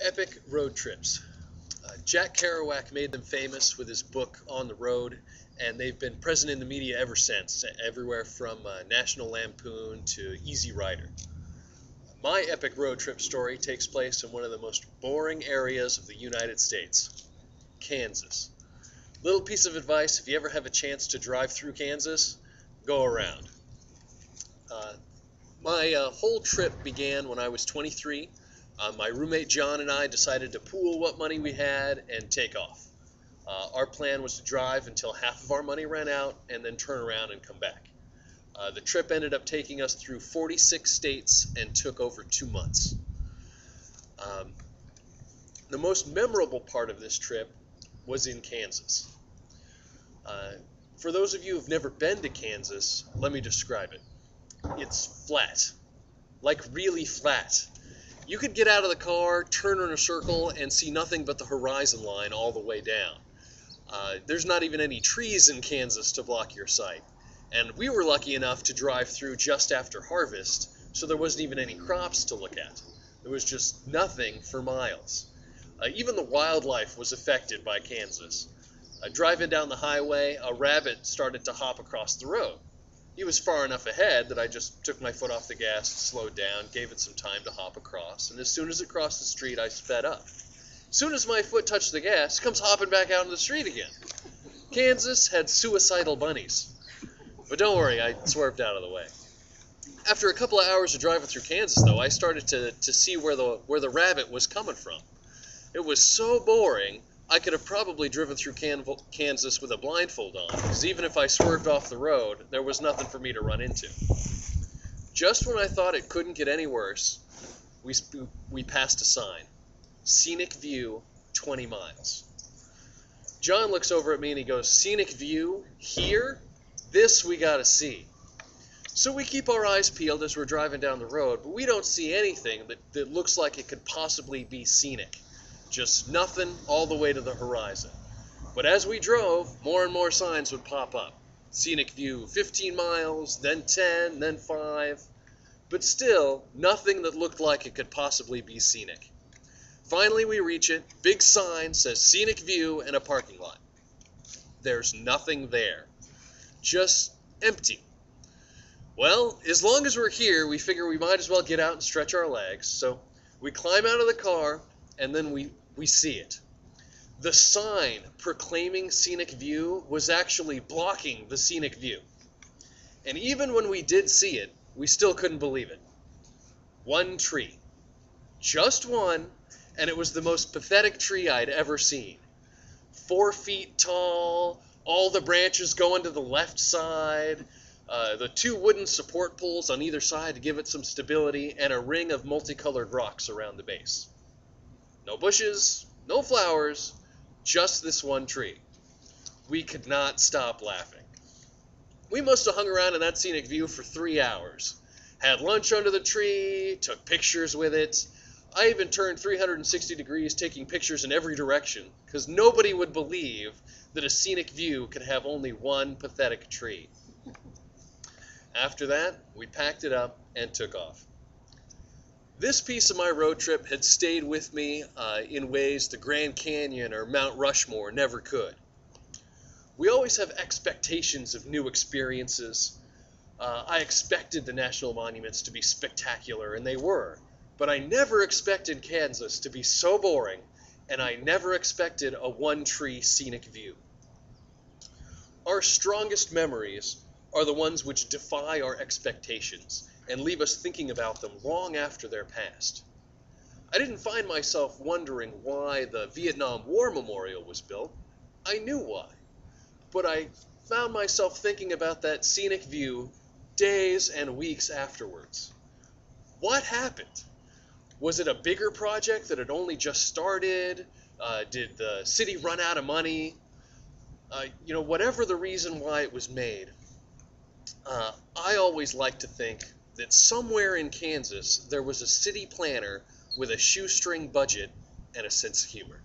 Epic road trips. Jack Kerouac made them famous with his book On the Road, and they've been present in the media ever since, everywhere from National Lampoon to Easy Rider. My epic road trip story takes place in one of the most boring areas of the United States, Kansas. Little piece of advice: if you ever have a chance to drive through Kansas, go around. My whole trip began when I was 23. My roommate John and I decided to pool what money we had and take off. Our plan was to drive until half of our money ran out and then turn around and come back. The trip ended up taking us through 46 states and took over 2 months. The most memorable part of this trip was in Kansas. For those of you who've never been to Kansas, let me describe it. It's flat, like really flat. You could get out of the car, turn in a circle, and see nothing but the horizon line all the way down. There's not even any trees in Kansas to block your sight. And we were lucky enough to drive through just after harvest, so there wasn't even any crops to look at. There was just nothing for miles. Even the wildlife was affected by Kansas. Driving down the highway, a rabbit started to hop across the road. He was far enough ahead that I just took my foot off the gas, slowed down, gave it some time to hop across, and as soon as it crossed the street, I sped up. As soon as my foot touched the gas, it comes hopping back out in the street again. Kansas had suicidal bunnies. But don't worry, I swerved out of the way. After a couple of hours of driving through Kansas, though, I started to see where the rabbit was coming from. It was so boring, I could have probably driven through Kansas with a blindfold on, because even if I swerved off the road, there was nothing for me to run into. Just when I thought it couldn't get any worse, we passed a sign. Scenic view, 20 miles. John looks over at me and he goes, "Scenic view? Here? This we gotta see." So we keep our eyes peeled as we're driving down the road, but we don't see anything that looks like it could possibly be scenic. Just nothing all the way to the horizon. But as we drove, more and more signs would pop up. Scenic view 15 miles, then 10, then 5. But still, nothing that looked like it could possibly be scenic. Finally we reach it. Big sign says scenic view and a parking lot. There's nothing there. Just empty. Well, as long as we're here, we figure we might as well get out and stretch our legs. So we climb out of the car, and then we see it. The sign proclaiming scenic view was actually blocking the scenic view. And even when we did see it, we still couldn't believe it. One tree. Just one, and it was the most pathetic tree I'd ever seen. 4 feet tall, all the branches going to the left side, the 2 wooden support poles on either side to give it some stability, and a ring of multicolored rocks around the base. No bushes, no flowers, just this one tree. We could not stop laughing. We must have hung around in that scenic view for 3 hours. Had lunch under the tree, took pictures with it. I even turned 360 degrees taking pictures in every direction, because nobody would believe that a scenic view could have only one pathetic tree. After that, we packed it up and took off. This piece of my road trip had stayed with me in ways the Grand Canyon or Mount Rushmore never could. We always have expectations of new experiences. I expected the national monuments to be spectacular, and they were, but I never expected Kansas to be so boring, and I never expected a one-tree scenic view. Our strongest memories are the ones which defy our expectations and leave us thinking about them long after they're past. I didn't find myself wondering why the Vietnam War Memorial was built. I knew why. But I found myself thinking about that scenic view days and weeks afterwards. What happened? Was it a bigger project that had only just started? Did the city run out of money? Whatever the reason why it was made, I always like to think that somewhere in Kansas there was a city planner with a shoestring budget and a sense of humor.